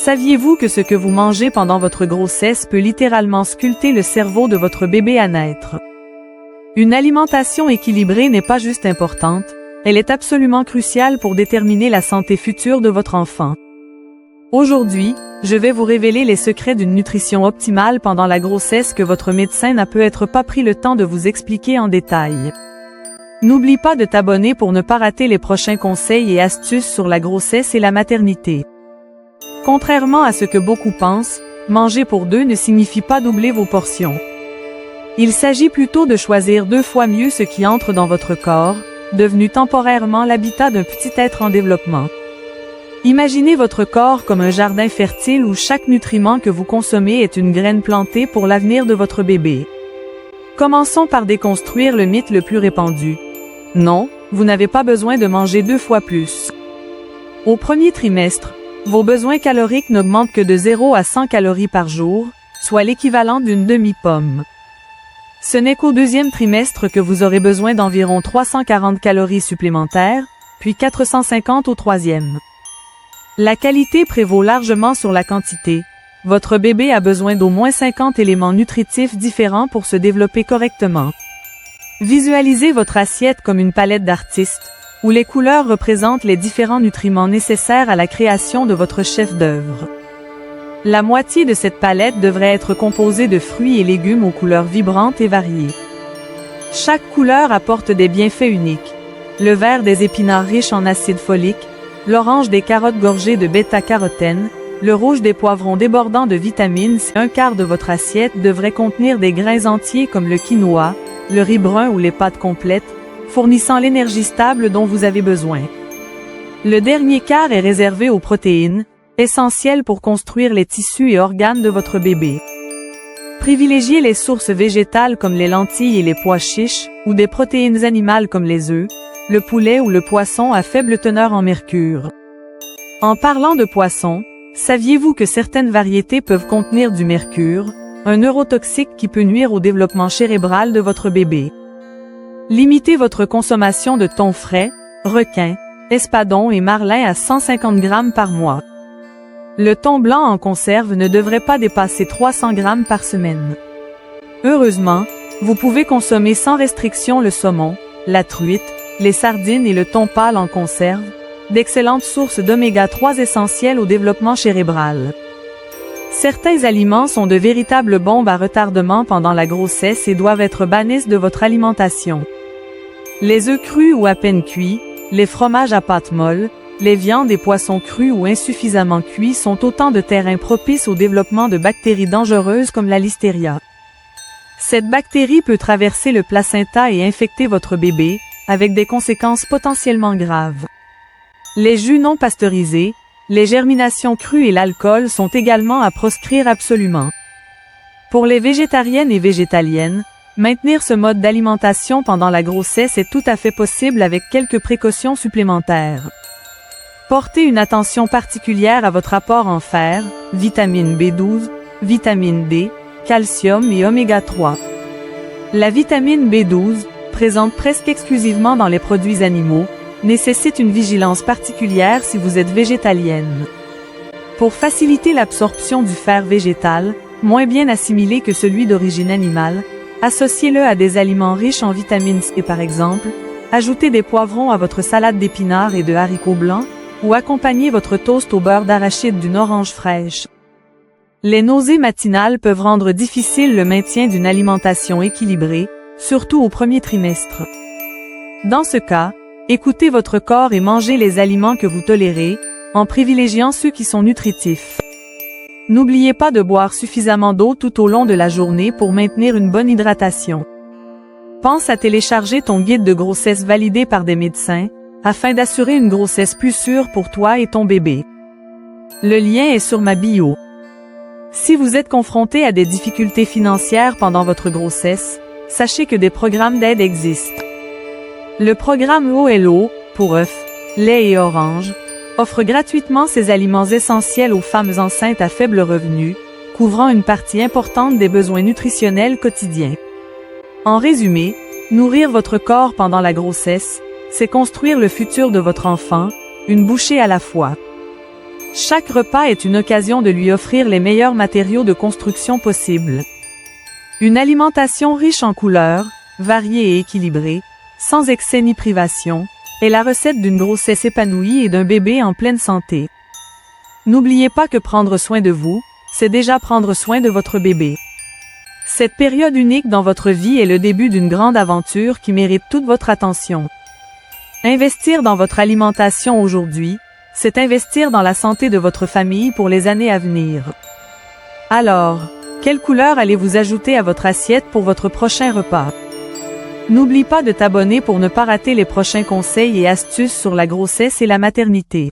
Saviez-vous que ce que vous mangez pendant votre grossesse peut littéralement sculpter le cerveau de votre bébé à naître? Une alimentation équilibrée n'est pas juste importante, elle est absolument cruciale pour déterminer la santé future de votre enfant. Aujourd'hui, je vais vous révéler les secrets d'une nutrition optimale pendant la grossesse que votre médecin n'a peut-être pas pris le temps de vous expliquer en détail. N'oublie pas de t'abonner pour ne pas rater les prochains conseils et astuces sur la grossesse et la maternité. Contrairement à ce que beaucoup pensent, manger pour deux ne signifie pas doubler vos portions. Il s'agit plutôt de choisir 2 fois mieux ce qui entre dans votre corps, devenu temporairement l'habitat d'un petit être en développement. Imaginez votre corps comme un jardin fertile où chaque nutriment que vous consommez est une graine plantée pour l'avenir de votre bébé. Commençons par déconstruire le mythe le plus répandu. Non, vous n'avez pas besoin de manger 2 fois plus. Au premier trimestre, vos besoins caloriques n'augmentent que de 0 à 100 calories par jour, soit l'équivalent d'une demi-pomme. Ce n'est qu'au deuxième trimestre que vous aurez besoin d'environ 340 calories supplémentaires, puis 450 au troisième. La qualité prévaut largement sur la quantité. Votre bébé a besoin d'au moins 50 éléments nutritifs différents pour se développer correctement. Visualisez votre assiette comme une palette d'artistes, où les couleurs représentent les différents nutriments nécessaires à la création de votre chef-d'œuvre. La moitié de cette palette devrait être composée de fruits et légumes aux couleurs vibrantes et variées. Chaque couleur apporte des bienfaits uniques. Le vert des épinards riches en acide folique, l'orange des carottes gorgées de bêta-carotène, le rouge des poivrons débordant de vitamines. Un quart de votre assiette devrait contenir des grains entiers comme le quinoa, le riz brun ou les pâtes complètes, fournissant l'énergie stable dont vous avez besoin. Le dernier quart est réservé aux protéines, essentielles pour construire les tissus et organes de votre bébé. Privilégiez les sources végétales comme les lentilles et les pois chiches, ou des protéines animales comme les œufs, le poulet ou le poisson à faible teneur en mercure. En parlant de poisson, saviez-vous que certaines variétés peuvent contenir du mercure, un neurotoxique qui peut nuire au développement cérébral de votre bébé? Limitez votre consommation de thon frais, requin, espadon et marlin à 150 grammes par mois. Le thon blanc en conserve ne devrait pas dépasser 300 grammes par semaine. Heureusement, vous pouvez consommer sans restriction le saumon, la truite, les sardines et le thon pâle en conserve, d'excellentes sources d'oméga 3 essentielles au développement cérébral. Certains aliments sont de véritables bombes à retardement pendant la grossesse et doivent être bannis de votre alimentation. Les œufs crus ou à peine cuits, les fromages à pâte molle, les viandes et poissons crus ou insuffisamment cuits sont autant de terrains propices au développement de bactéries dangereuses comme la listeria. Cette bactérie peut traverser le placenta et infecter votre bébé, avec des conséquences potentiellement graves. Les jus non pasteurisés, les germinations crues et l'alcool sont également à proscrire absolument. Pour les végétariennes et végétaliennes, maintenir ce mode d'alimentation pendant la grossesse est tout à fait possible avec quelques précautions supplémentaires. Portez une attention particulière à votre apport en fer, vitamine B12, vitamine D, calcium et oméga 3. La vitamine B12, présente presque exclusivement dans les produits animaux, nécessite une vigilance particulière si vous êtes végétalienne. Pour faciliter l'absorption du fer végétal, moins bien assimilé que celui d'origine animale, associez-le à des aliments riches en vitamine C par exemple, ajoutez des poivrons à votre salade d'épinards et de haricots blancs, ou accompagnez votre toast au beurre d'arachide d'une orange fraîche. Les nausées matinales peuvent rendre difficile le maintien d'une alimentation équilibrée, surtout au premier trimestre. Dans ce cas, écoutez votre corps et mangez les aliments que vous tolérez, en privilégiant ceux qui sont nutritifs. N'oubliez pas de boire suffisamment d'eau tout au long de la journée pour maintenir une bonne hydratation. Pense à télécharger ton guide de grossesse validé par des médecins, afin d'assurer une grossesse plus sûre pour toi et ton bébé. Le lien est sur ma bio. Si vous êtes confronté à des difficultés financières pendant votre grossesse, sachez que des programmes d'aide existent. Le programme OLO, pour œufs, lait et orange, offre gratuitement ces aliments essentiels aux femmes enceintes à faible revenu, couvrant une partie importante des besoins nutritionnels quotidiens. En résumé, nourrir votre corps pendant la grossesse, c'est construire le futur de votre enfant, une bouchée à la fois. Chaque repas est une occasion de lui offrir les meilleurs matériaux de construction possibles. Une alimentation riche en couleurs, variée et équilibrée, sans excès ni privation, est la recette d'une grossesse épanouie et d'un bébé en pleine santé. N'oubliez pas que prendre soin de vous, c'est déjà prendre soin de votre bébé. Cette période unique dans votre vie est le début d'une grande aventure qui mérite toute votre attention. Investir dans votre alimentation aujourd'hui, c'est investir dans la santé de votre famille pour les années à venir. Alors, quelle couleur allez-vous ajouter à votre assiette pour votre prochain repas? N'oublie pas de t'abonner pour ne pas rater les prochains conseils et astuces sur la grossesse et la maternité.